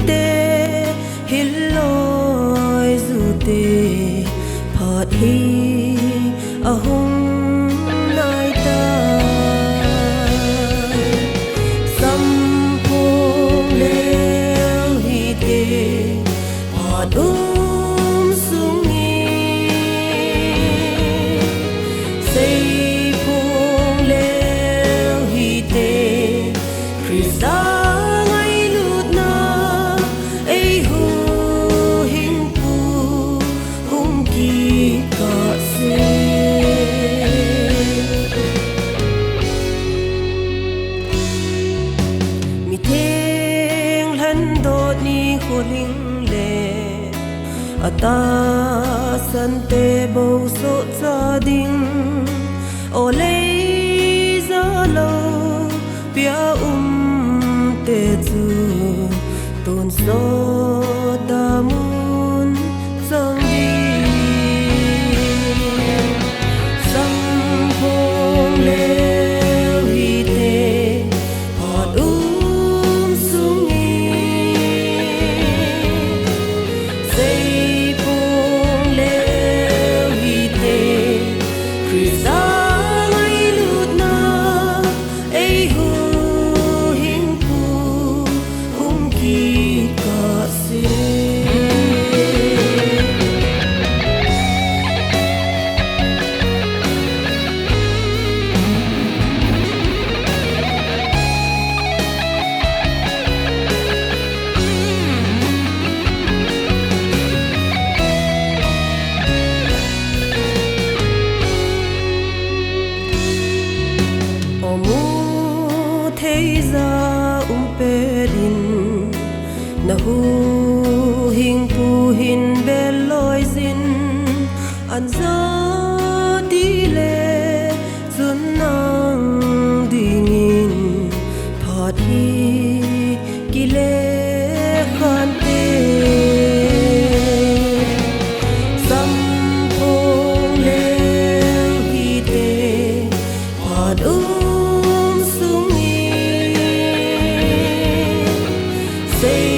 te hiloi zu te phot hi ahung nai ta sam phong leo hi te phot sung ni say phong leo hi te Krista Huling le ata san te bo so cha ding o le za lo pia te chu ton so da mun sang di sam phong le hi te hot sung perin na hu hing pu hin bel loi zin an za ti le zun nang ding in phot hi ki le khan te sam phong le hi te phot sung say